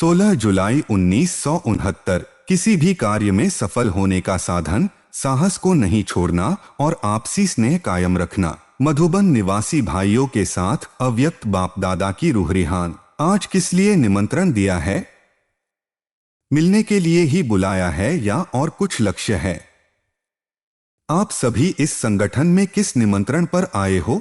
16 जुलाई 1969। किसी भी कार्य में सफल होने का साधन साहस को नहीं छोड़ना और आपसी स्नेह कायम रखना। मधुबन निवासी भाइयों के साथ अव्यक्त बाप दादा की रूह रिहान। आज किस लिए निमंत्रण दिया है? मिलने के लिए ही बुलाया है या और कुछ लक्ष्य है? आप सभी इस संगठन में किस निमंत्रण पर आए हो?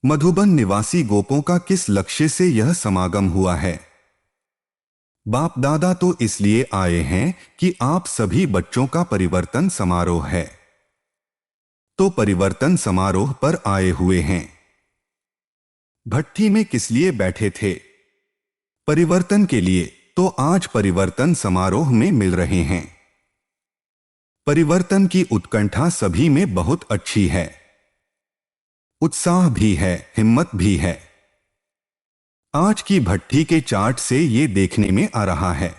मधुबन निवासी गोपों का किस लक्ष्य से यह समागम हुआ है? बाप दादा तो इसलिए आए हैं कि आप सभी बच्चों का परिवर्तन समारोह है, तो परिवर्तन समारोह पर आए हुए हैं। भट्टी में किस लिए बैठे थे? परिवर्तन के लिए, तो आज परिवर्तन समारोह में मिल रहे हैं। परिवर्तन की उत्कंठा सभी में बहुत अच्छी है, उत्साह भी है, हिम्मत भी है। आज की भट्टी के चार्ट से ये देखने में आ रहा है।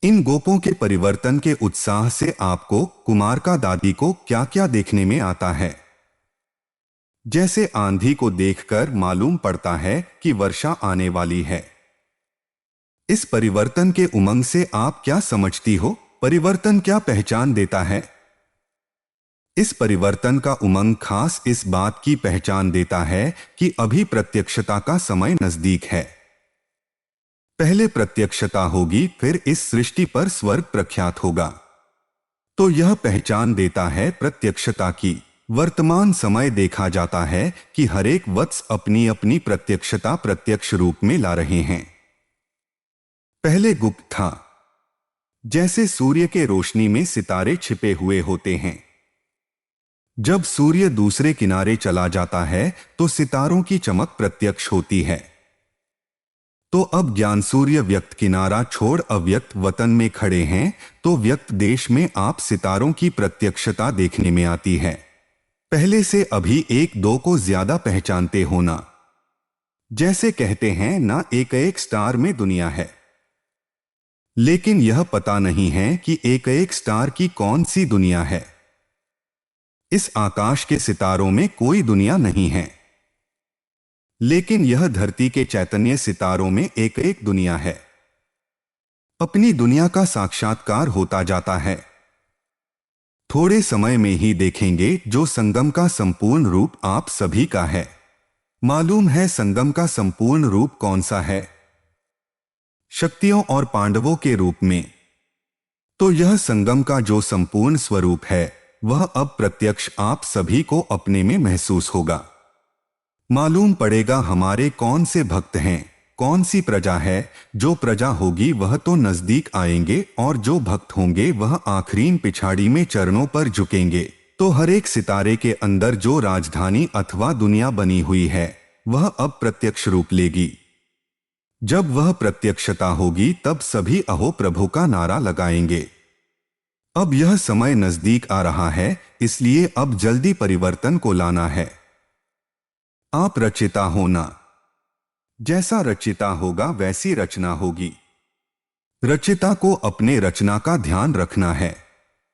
इन गोपों के परिवर्तन के उत्साह से आपको, कुमार का दादी को क्या क्या देखने में आता है? जैसे आंधी को देखकर मालूम पड़ता है कि वर्षा आने वाली है। इस परिवर्तन के उमंग से आप क्या समझती हो? परिवर्तन क्या पहचान देता है? इस परिवर्तन का उमंग खास इस बात की पहचान देता है कि अभी प्रत्यक्षता का समय नजदीक है। पहले प्रत्यक्षता होगी, फिर इस सृष्टि पर स्वर्ग प्रख्यात होगा। तो यह पहचान देता है प्रत्यक्षता की। वर्तमान समय देखा जाता है कि हरेक वत्स अपनी अपनी प्रत्यक्षता प्रत्यक्ष रूप में ला रहे हैं। पहले गुप्त था, जैसे सूर्य के रोशनी में सितारे छिपे हुए होते हैं। जब सूर्य दूसरे किनारे चला जाता है तो सितारों की चमक प्रत्यक्ष होती है। तो अब ज्ञान सूर्य व्यक्त किनारा छोड़ अव्यक्त वतन में खड़े हैं, तो व्यक्त देश में आप सितारों की प्रत्यक्षता देखने में आती है। पहले से अभी एक दो को ज्यादा पहचानते होना। जैसे कहते हैं ना, एक एक स्टार में दुनिया है, लेकिन यह पता नहीं है कि एक एक स्टार की कौन सी दुनिया है। इस आकाश के सितारों में कोई दुनिया नहीं है, लेकिन यह धरती के चैतन्य सितारों में एक एक दुनिया है। अपनी दुनिया का साक्षात्कार होता जाता है। थोड़े समय में ही देखेंगे जो संगम का संपूर्ण रूप आप सभी का है। मालूम है संगम का संपूर्ण रूप कौन सा है? शक्तियों और पांडवों के रूप में। तो यह संगम का जो संपूर्ण स्वरूप है वह अब प्रत्यक्ष आप सभी को अपने में महसूस होगा। मालूम पड़ेगा हमारे कौन से भक्त हैं, कौन सी प्रजा है। जो प्रजा होगी वह तो नजदीक आएंगे और जो भक्त होंगे वह आखिरीन पिछाड़ी में चरणों पर झुकेंगे। तो हर एक सितारे के अंदर जो राजधानी अथवा दुनिया बनी हुई है वह अब प्रत्यक्ष रूप लेगी। जब वह प्रत्यक्षता होगी तब सभी अहो प्रभु का नारा लगाएंगे। अब यह समय नजदीक आ रहा है, इसलिए अब जल्दी परिवर्तन को लाना है। आप रचिता होना, जैसा रचिता होगा वैसी रचना होगी। रचिता को अपने रचना का ध्यान रखना है।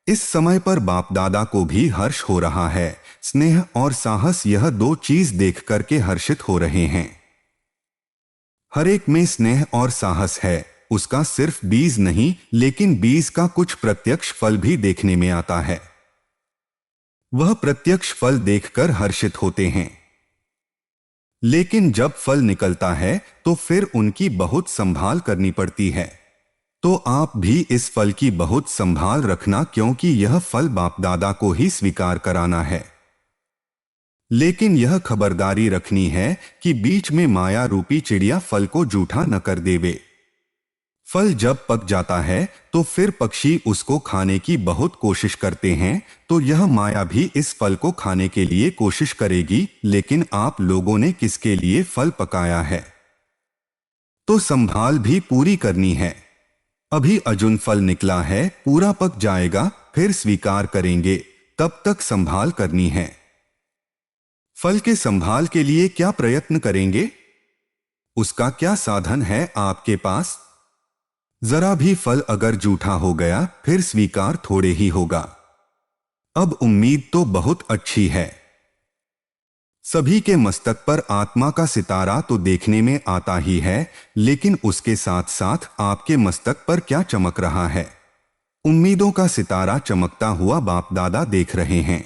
इस समय पर बाप दादा को भी हर्ष हो रहा है। स्नेह और साहस, यह दो चीज देख करके हर्षित हो रहे हैं। हर एक में स्नेह और साहस है। उसका सिर्फ बीज नहीं, लेकिन बीज का कुछ प्रत्यक्ष फल भी देखने में आता है। वह प्रत्यक्ष फल देखकर हर्षित होते हैं, लेकिन जब फल निकलता है तो फिर उनकी बहुत संभाल करनी पड़ती है। तो आप भी इस फल की बहुत संभाल रखना, क्योंकि यह फल बाप दादा को ही स्वीकार कराना है। लेकिन यह खबरदारी रखनी है कि बीच में माया रूपी चिड़िया फल को जूठा न कर देवे। फल जब पक जाता है तो फिर पक्षी उसको खाने की बहुत कोशिश करते हैं, तो यह माया भी इस फल को खाने के लिए कोशिश करेगी। लेकिन आप लोगों ने किसके लिए फल पकाया है, तो संभाल भी पूरी करनी है। अभी अजुन फल निकला है, पूरा पक जाएगा फिर स्वीकार करेंगे, तब तक संभाल करनी है। फल के संभाल के लिए क्या प्रयत्न करेंगे? उसका क्या साधन है आपके पास? जरा भी फल अगर जूठा हो गया फिर स्वीकार थोड़े ही होगा। अब उम्मीद तो बहुत अच्छी है। सभी के मस्तक पर आत्मा का सितारा तो देखने में आता ही है, लेकिन उसके साथ साथ आपके मस्तक पर क्या चमक रहा है? उम्मीदों का सितारा चमकता हुआ बाप दादा देख रहे हैं।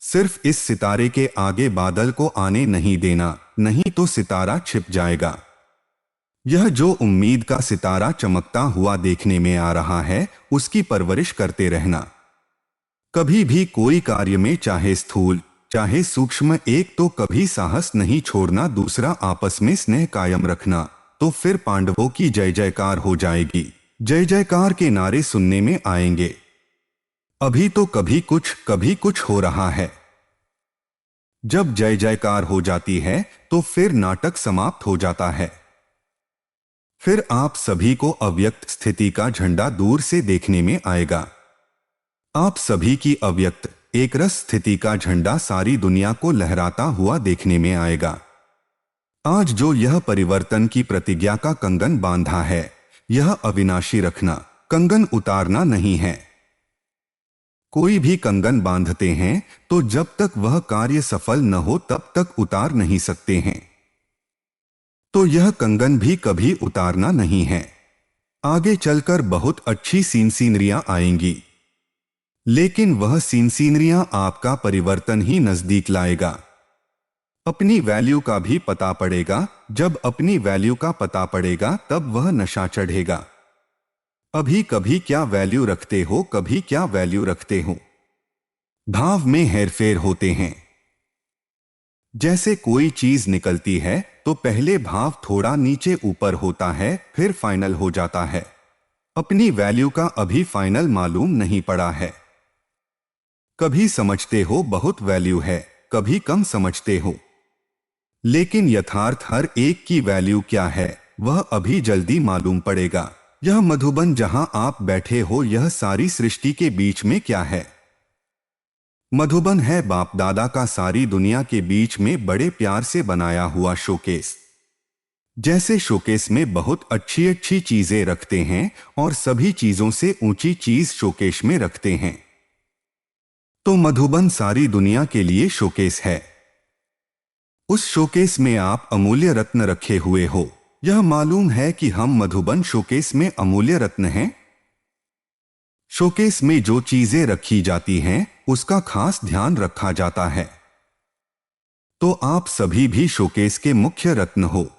सिर्फ इस सितारे के आगे बादल को आने नहीं देना, नहीं तो सितारा छिप जाएगा। यह जो उम्मीद का सितारा चमकता हुआ देखने में आ रहा है, उसकी परवरिश करते रहना। कभी भी कोई कार्य में, चाहे स्थूल चाहे सूक्ष्म, एक तो कभी साहस नहीं छोड़ना, दूसरा आपस में स्नेह कायम रखना, तो फिर पांडवों की जय जयकार हो जाएगी। जय जयकार के नारे सुनने में आएंगे। अभी तो कभी कुछ हो रहा है। जब जय जयकार हो जाती है तो फिर नाटक समाप्त हो जाता है। फिर आप सभी को अव्यक्त स्थिति का झंडा दूर से देखने में आएगा। आप सभी की अव्यक्त एकरस स्थिति का झंडा सारी दुनिया को लहराता हुआ देखने में आएगा। आज जो यह परिवर्तन की प्रतिज्ञा का कंगन बांधा है, यह अविनाशी रखना, कंगन उतारना नहीं है। कोई भी कंगन बांधते हैं तो जब तक वह कार्य सफल न हो तब तक उतार नहीं सकते हैं। तो यह कंगन भी कभी उतारना नहीं है। आगे चलकर बहुत अच्छी सीनरियां आएंगी, लेकिन वह सीनरियां आपका परिवर्तन ही नजदीक लाएगा। अपनी वैल्यू का भी पता पड़ेगा। जब अपनी वैल्यू का पता पड़ेगा तब वह नशा चढ़ेगा। अभी कभी क्या वैल्यू रखते हो, कभी क्या वैल्यू रखते हो, भाव में हेरफेर होते हैं। जैसे कोई चीज निकलती है तो पहले भाव थोड़ा नीचे ऊपर होता है, फिर फाइनल हो जाता है। अपनी वैल्यू का अभी फाइनल मालूम नहीं पड़ा है। कभी समझते हो बहुत वैल्यू है, कभी कम समझते हो, लेकिन यथार्थ हर एक की वैल्यू क्या है वह अभी जल्दी मालूम पड़ेगा। यह मधुबन जहां आप बैठे हो, यह सारी सृष्टि के बीच में क्या है? मधुबन है बाप दादा का सारी दुनिया के बीच में बड़े प्यार से बनाया हुआ शोकेस। जैसे शोकेस में बहुत अच्छी अच्छी चीजें रखते हैं और सभी चीजों से ऊंची चीज शोकेस में रखते हैं, तो मधुबन सारी दुनिया के लिए शोकेस है। उस शोकेस में आप अमूल्य रत्न रखे हुए हो। यह मालूम है कि हम मधुबन शोकेस में अमूल्य रत्न हैं। शोकेस में जो चीजें रखी जाती हैं उसका खास ध्यान रखा जाता है। तो आप सभी भी शोकेस के मुख्य रत्न हो।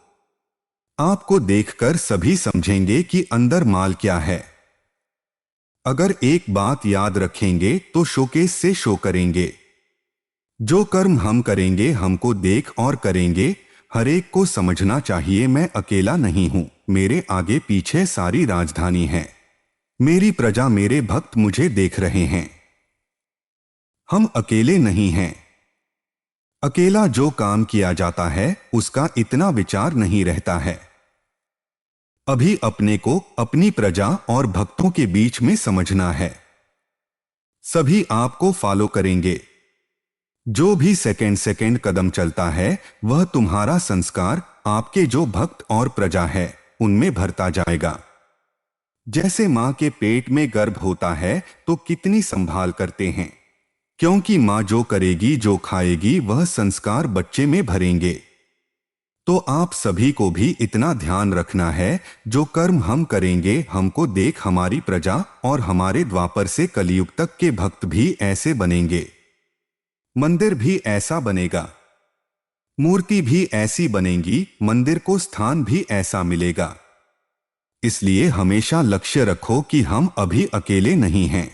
आपको देखकर सभी समझेंगे कि अंदर माल क्या है। अगर एक बात याद रखेंगे तो शोकेस से शो करेंगे। जो कर्म हम करेंगे हमको देख और करेंगे। हर एक को समझना चाहिए मैं अकेला नहीं हूं, मेरे आगे पीछे सारी राजधानी है। मेरी प्रजा, मेरे भक्त मुझे देख रहे हैं। हम अकेले नहीं हैं। अकेला जो काम किया जाता है उसका इतना विचार नहीं रहता है। अभी अपने को, अपनी प्रजा और भक्तों के बीच में समझना है। सभी आपको फॉलो करेंगे। जो भी सेकंड सेकंड कदम चलता है वह तुम्हारा संस्कार आपके जो भक्त और प्रजा है उनमें भरता जाएगा। जैसे मां के पेट में गर्भ होता है तो कितनी संभाल करते हैं, क्योंकि मां जो करेगी, जो खाएगी, वह संस्कार बच्चे में भरेंगे। तो आप सभी को भी इतना ध्यान रखना है, जो कर्म हम करेंगे हमको देख हमारी प्रजा और हमारे द्वापर से कलयुग तक के भक्त भी ऐसे बनेंगे। मंदिर भी ऐसा बनेगा, मूर्ति भी ऐसी बनेंगी, मंदिर को स्थान भी ऐसा मिलेगा। इसलिए हमेशा लक्ष्य रखो कि हम अभी अकेले नहीं हैं।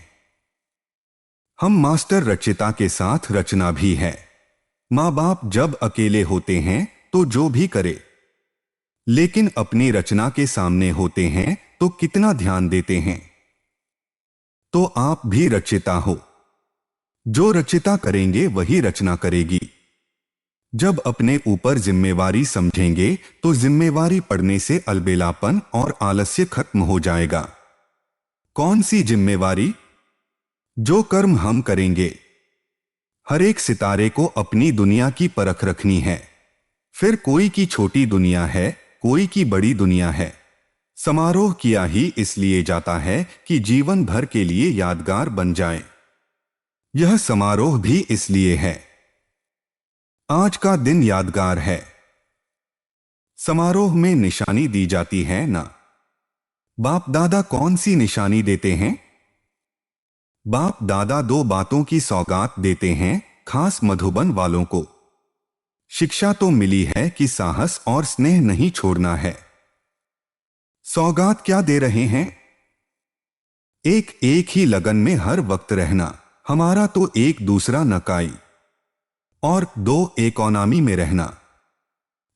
हम मास्टर रचिता के साथ रचना भी है। माँ बाप जब अकेले होते हैं तो जो भी करे, लेकिन अपनी रचना के सामने होते हैं तो कितना ध्यान देते हैं। तो आप भी रचिता हो। जो रचिता करेंगे वही रचना करेगी। जब अपने ऊपर जिम्मेवारी समझेंगे तो जिम्मेवारी पड़ने से अलबेलापन और आलस्य खत्म हो जाएगा। कौन सी जिम्मेवारी? जो कर्म हम करेंगे। हर एक सितारे को अपनी दुनिया की परख रखनी है। फिर कोई की छोटी दुनिया है, कोई की बड़ी दुनिया है। समारोह किया ही इसलिए जाता है कि जीवन भर के लिए यादगार बन जाए। यह समारोह भी इसलिए है आज का दिन यादगार है। समारोह में निशानी दी जाती है ना। बाप दादा कौन सी निशानी देते हैं? बाप दादा दो बातों की सौगात देते हैं, खास मधुबन वालों को। शिक्षा तो मिली है कि साहस और स्नेह नहीं छोड़ना है। सौगात क्या दे रहे हैं? एक एक ही लगन में हर वक्त रहना, हमारा तो एक दूसरा नकाई। और दो, इकोनॉमी में रहना,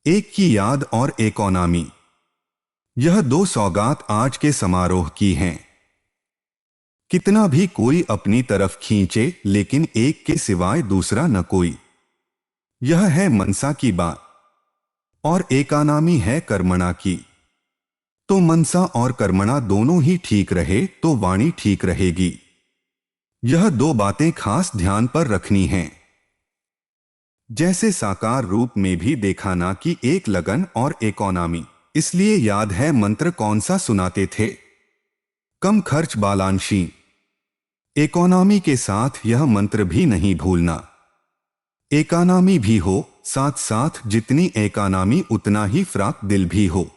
एक की याद और इकोनॉमी। यह दो सौगात आज के समारोह की हैं। कितना भी कोई अपनी तरफ खींचे, लेकिन एक के सिवाय दूसरा न कोई। यह है मनसा की बात और इकोनॉमी है कर्मणा की। तो मनसा और कर्मणा दोनों ही ठीक रहे तो वाणी ठीक रहेगी। यह दो बातें खास ध्यान पर रखनी हैं। जैसे साकार रूप में भी देखा ना कि एक लगन और इकोनॉमी। इसलिए याद है मंत्र कौन सा सुनाते थे? कम खर्च बालांशी। इकोनॉमी के साथ यह मंत्र भी नहीं भूलना। इकोनॉमी भी हो, साथ साथ जितनी इकोनॉमी उतना ही फ्राक दिल भी हो।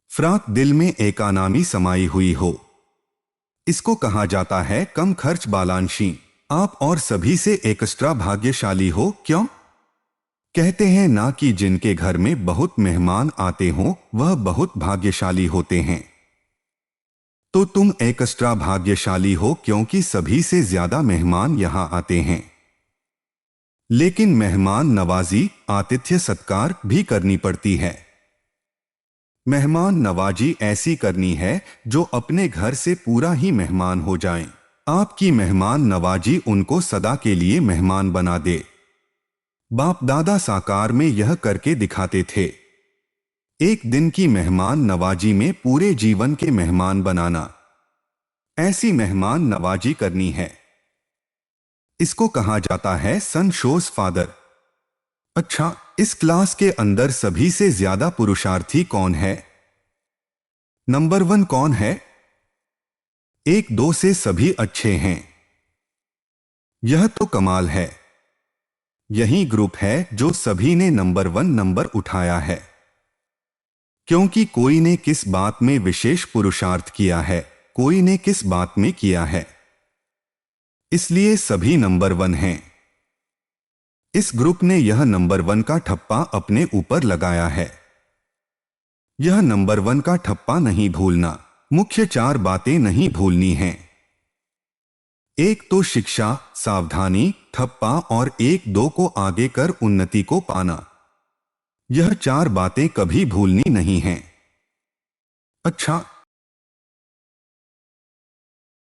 फ्राक दिल में इकोनॉमी समाई हुई हो। इसको कहा जाता है कम खर्च बालांशी। आप और सभी से एक्स्ट्रा भाग्यशाली हो। क्यों? कहते हैं ना कि जिनके घर में बहुत मेहमान आते हों वह बहुत भाग्यशाली होते हैं। तो तुम एक्स्ट्रा भाग्यशाली हो क्योंकि सभी से ज्यादा मेहमान यहां आते हैं। लेकिन मेहमान नवाजी, आतिथ्य सत्कार भी करनी पड़ती है। मेहमान नवाजी ऐसी करनी है जो अपने घर से पूरा ही मेहमान हो जाएं। आपकी मेहमान नवाजी उनको सदा के लिए मेहमान बना दे। बाप दादा साकार में यह करके दिखाते थे। एक दिन की मेहमान नवाजी में पूरे जीवन के मेहमान बनाना। ऐसी मेहमान नवाजी करनी है। इसको कहा जाता है सन शोज फादर। अच्छा, इस क्लास के अंदर सभी से ज्यादा पुरुषार्थी कौन है? नंबर 1 कौन है? 1-2 से सभी अच्छे हैं। यह तो कमाल है। यही ग्रुप है जो सभी ने नंबर 1 नंबर उठाया है। क्योंकि कोई ने किस बात में विशेष पुरुषार्थ किया है, कोई ने किस बात में किया है, इसलिए सभी नंबर 1 हैं। इस ग्रुप ने यह नंबर 1 का ठप्पा अपने ऊपर लगाया है। यह नंबर 1 का ठप्पा नहीं भूलना। मुख्य 4 बातें नहीं भूलनी हैं। 1 तो शिक्षा, सावधानी, ठप्पा और 1-2 को आगे कर उन्नति को पाना। यह 4 बातें कभी भूलनी नहीं हैं। अच्छा,